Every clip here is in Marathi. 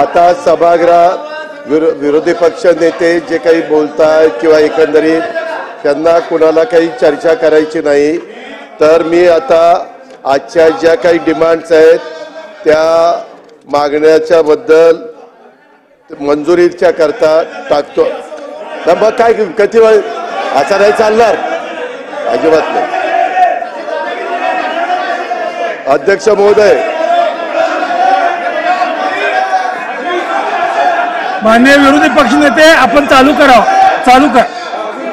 आता सभागृहात विरोधी पक्ष नेते जे काही बोलतायत किंवा एकंदरीत त्यांना कुणाला काही चर्चा करायची नाही, तर मी आता आजच्या ज्या काही डिमांड्स आहेत त्या मागण्याच्या बद्दल मंजुरीच्या करता टाकतो। तर मग काय किती वेळ असं नाही चालणार, अजिबात नाही। अध्यक्ष महोदय, माननीय विरोधी पक्षनेते आपण चालू करावं, चालू कर।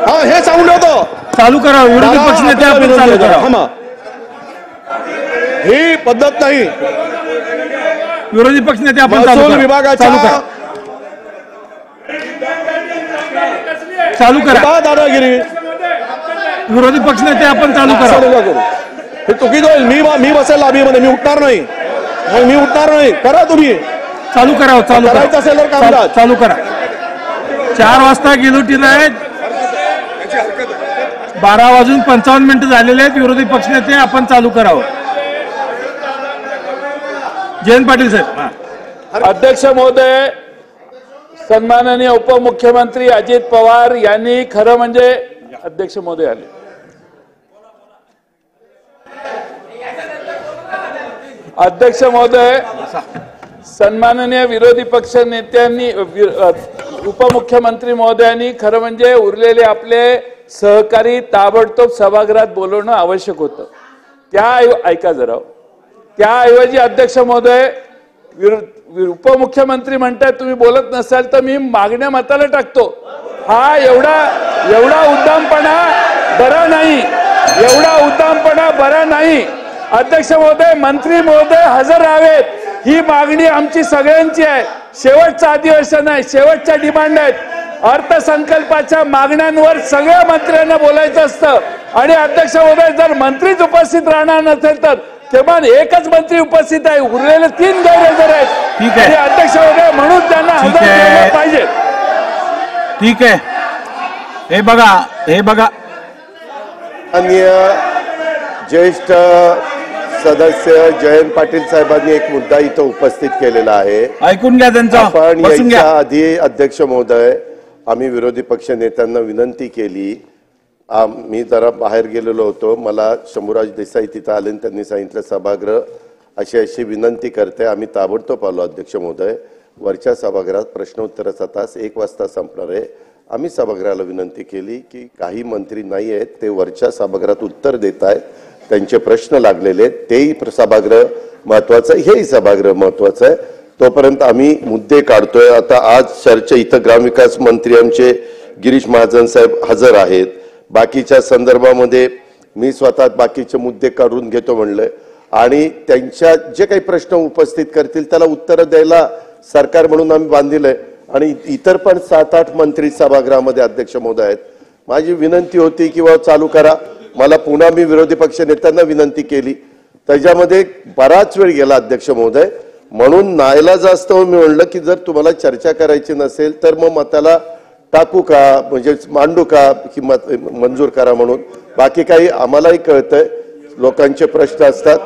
हा, हे सांगून होतो चालू करावं विरोधी पक्षनेते आपण चालू करावं। ही पद्धत नाही। विरोधी पक्षनेते आपण चालू करा, विभागाच्या चालू करा। दादागिरी विरोधी पक्षनेते आपण चालू करा। हे चुकीचं होईल। मी बसेल लाबीमध्ये, मी उठणार नाही, मी उठणार नाही। करा तुम्ही, चालू करावं, चालू करायचं असेल तर कामकाज चालू करा। 4 वाजता गिलोटीन आहेत, 12:55 झालेले आहेत। विरोधी पक्षनेते आपण चालू करावं। जयंत पाटील साहेब। अध्यक्ष महोदय, सन्माननीय उपमुख्यमंत्री अजित पवार यांनी खरं म्हणजे अध्यक्ष महोदय आले। अध्यक्ष महोदय, सन्माननीय विरोधी पक्ष नेत्यांनी उपमुख्यमंत्री महोदयांनी खरं म्हणजे उरलेले आपले सहकारी ताबडतोब सभागृहात बोलवणं आवश्यक होतं। ऐका जरा, त्याऐवजी अध्यक्ष महोदय उपमुख्यमंत्री म्हणतात तुम्ही बोलत नसाल तर मी मागण्या मताला टाकतो। हा एवढा उद्दामपणा बरा नाही, एवढा उद्दामपणा बरा नाही। अध्यक्ष महोदय, मंत्री महोदय हजर राहावेत, ही मागणी आमची सगळ्यांची आहे। शेवटचं अधिवेशन आहे, शेवटच्या डिमांड आहेत। अर्थसंकल्पाच्या मागण्यांवर सगळ्या मंत्र्यांना बोलायचं असतं आणि अध्यक्ष महोदय जर मंत्रीच उपस्थित राहणार नसेल तर किमान एकच मंत्री उपस्थित आहे, उरलेले 3 गैरहजर आहेत। ठीक आहे अध्यक्ष महोदय, म्हणून त्यांना हजर केलं पाहिजे। ठीक आहे, हे बघा माननीय ज्येष्ठ सदस्य जयंत पाटील साहेबांनी एक मुद्दा इथं उपस्थित केलेला आहे, ऐकून घ्या त्यांचा। पण याच्या आधी अध्यक्ष महोदय आम्ही विरोधी पक्ष नेत्यांना विनंती केली। मी जरा बाहेर गेलेलो होतो, मला शंभूराज देसाई तिथं आले आणि त्यांनी सांगितलं सभागृह अशी विनंती करते। आम्ही ताबडतोब आलो अध्यक्ष महोदय। वरच्या सभागृहात प्रश्नोत्तराचा तास 1 वाजता संपणार आहे। आम्ही सभागृहाला विनंती केली की काही मंत्री नाही आहेत, ते वरच्या सभागृहात उत्तर देत आहेत, त्यांचे प्रश्न लागलेले आहेत, तेही सभागृह महत्वाचं आहे, हेही सभागृह महत्वाचं आहे। तोपर्यंत आम्ही मुद्दे काढतोय। आता आज चर्चा इथं ग्रामविकास मंत्री आमचे गिरीश महाजन साहेब हजर आहेत। बाकीच्या संदर्भामध्ये मी स्वतः बाकीचे मुद्दे काढून घेतो म्हणलं आणि त्यांच्या जे काही प्रश्न उपस्थित करतील त्याला उत्तर द्यायला सरकार म्हणून आम्ही बांधिलंय आणि इतर पण 7-8 मंत्री सभागृहामध्ये अध्यक्ष महोदय आहेत। माझी विनंती होती की चालू करा। मला पुन्हा मी विरोधी पक्ष नेत्यांना विनंती केली, त्याच्यामध्ये बराच वेळ गेला अध्यक्ष महोदय। म्हणून नाईलाज असतं मी म्हणलं की जर तुम्हाला चर्चा करायची नसेल तर मग मताला टाकू का, म्हणजे मांडू का की मंजूर करा म्हणून। बाकी काही आम्हालाही कळतंय, लोकांचे प्रश्न असतात।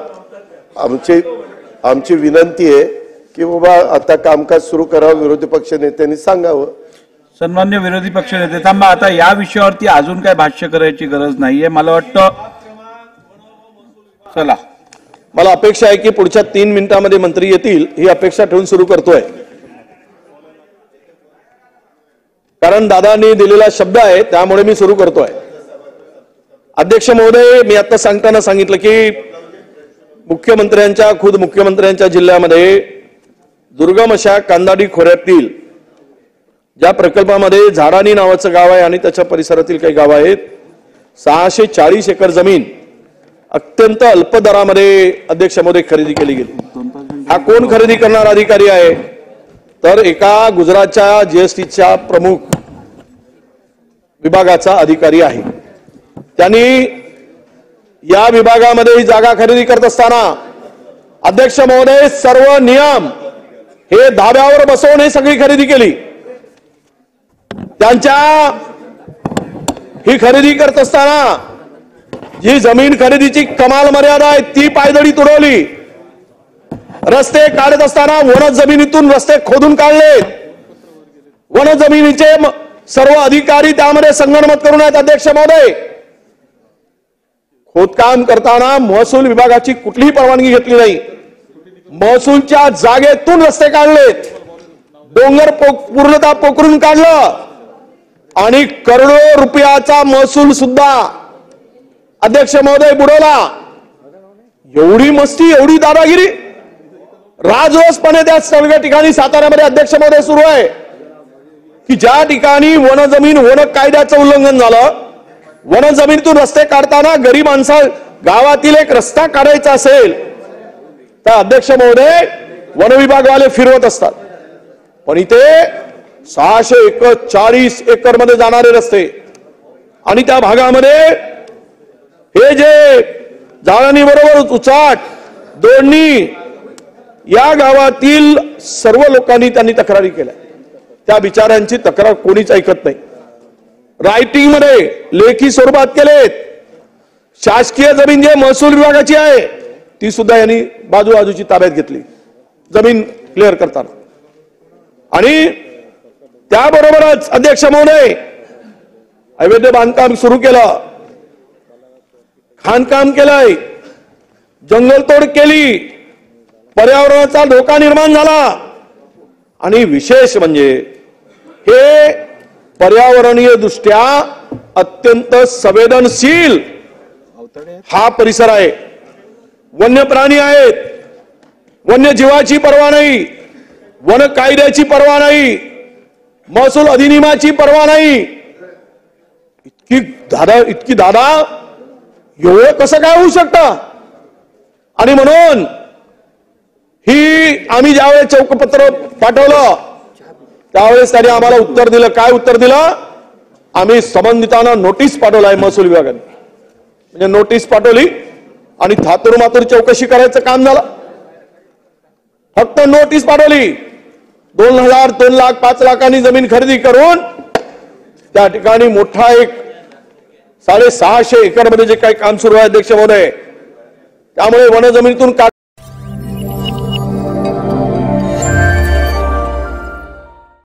आमची विनंती आहे की बाबा आता कामकाज सुरू करावं, विरोधी पक्ष नेत्यांनी सांगावं। सन्मान्य विरोधी पक्ष नेते थांबा, आता या विषयावरती अजून काय भाष्य करायची गरज नाहीये मला वाटतं। चला, मला अपेक्षा आहे की पुढच्या 3 मिनिटांमध्ये मंत्री येतील, ही अपेक्षा ठेवून सुरू करतोय, कारण दादांनी दिलेला शब्द आहे त्यामुळे मी सुरू करतोय। अध्यक्ष महोदय, मी आता सांगताना सांगितलं की मुख्यमंत्र्यांच्या जिल्ह्यामध्ये दुर्गम अशा कांदाडी खोऱ्यातील ज्या प्रकल्पामध्ये झाडानी नावाचं गाव आहे आणि त्याच्या परिसरातील काही गाव आहेत, 640 एकर जमीन अत्यंत अल्प दरामध्ये अध्यक्ष महोदय खरेदी केली गेली। हा कोण खरेदी करणारा अधिकारी आहे तर एका गुजरातच्या जीएसटीच्या प्रमुख विभागाचा अधिकारी आहे। त्यांनी या विभागामध्ये ही जागा खरेदी करत असताना अध्यक्ष महोदय सर्व नियम हे धाब्यावर बसवून ही सगळी खरेदी केली। त्यांच्या ही खरेदी करत असताना जी जमीन खरेदीची कमाल मर्यादा आहे ती पायदळी तुडवली। रस्ते काढत असताना वन जमिनीतून रस्ते खोदून काढलेत. वन जमिनीचे सर्व अधिकारी त्यामध्ये संगनमत करून आहेत. अध्यक्ष महोदय, खोदकाम करताना महसूल विभागाची कुठलीही परवानगी घेतली नाही. महसूलच्या जागेतून रस्ते काढलेत. डोंगर पूर्णतः पोखरून काढलं आणि करोडो रुपयाचा महसूल सुद्धा अध्यक्ष महोदय बुडवला. एवढी मस्ती, एवढी दादागिरी राजरोसपणे त्या सगळ्या ठिकाणी साताऱ्यामध्ये अध्यक्ष महोदय सुरू आहे की ज्या ठिकाणी वन जमीन वन कायद्याचं उल्लंघन झालं, वन जमिनीतून रस्ते काढताना गरीब माणसा गावातील एक रस्ता काढायचा असेल तर अध्यक्ष महोदय वन विभागवाले फिरवत असतात. पण इथे 640 एकर मध्ये जाणारे रस्ते आणि त्या भागामध्ये हे जे जाळणी बरोबर उचाट दोडणी या गावातील सर्व लोकांनी त्यांनी तक्रारी केल्या. त्या बिचाऱ्यांची तक्रार कोणीच ऐकत नाही. रायटिंग मध्ये लेखी स्वरूपात केलेत. शासकीय जमीन जे महसूल विभागाची आहे ती सुद्धा यांनी बाजूची ताब्यात घेतली जमीन क्लिअर करताना. आणि त्याबरोबरच अध्यक्ष महोदय अवैध बांधकाम सुरू केलं, खाणकाम केलंय, जंगलतोड केली, पर्यावरणाचा धोका निर्माण झाला. आणि विशेष म्हणजे हे पर्यावरणीय दृष्ट्या अत्यंत संवेदनशील हा परिसर आहे. वन्य प्राणी आहेत, वन्यजीवाची पर्वा नाही, वन कायद्याची पर्वा नाही, महसूल अधिनियमाची पर्वा नाही. इतकी दादा एवढं कसं काय होऊ शकतं? आणि म्हणून ही आम्ही ज्यावेळेस चौकपत्र पाठवलं त्यावेळेस त्यांनी आम्हाला उत्तर दिलं. काय उत्तर दिलं? आम्ही संबंधितांना नोटीस पाठवलाय महसूल विभागाने. म्हणजे नोटीस पाठवली आणि थातूर मातूर चौकशी करायचं काम झालं. फक्त नोटीस पाठवली. 2,000, 2 लाख, 5 लाखांनी जमीन खरेदी करून त्या ठिकाणी मोठा एक 650 एकर मध्ये जे काही काम सुरू आहे अध्यक्ष महोदय, त्यामुळे वन जमिनीतून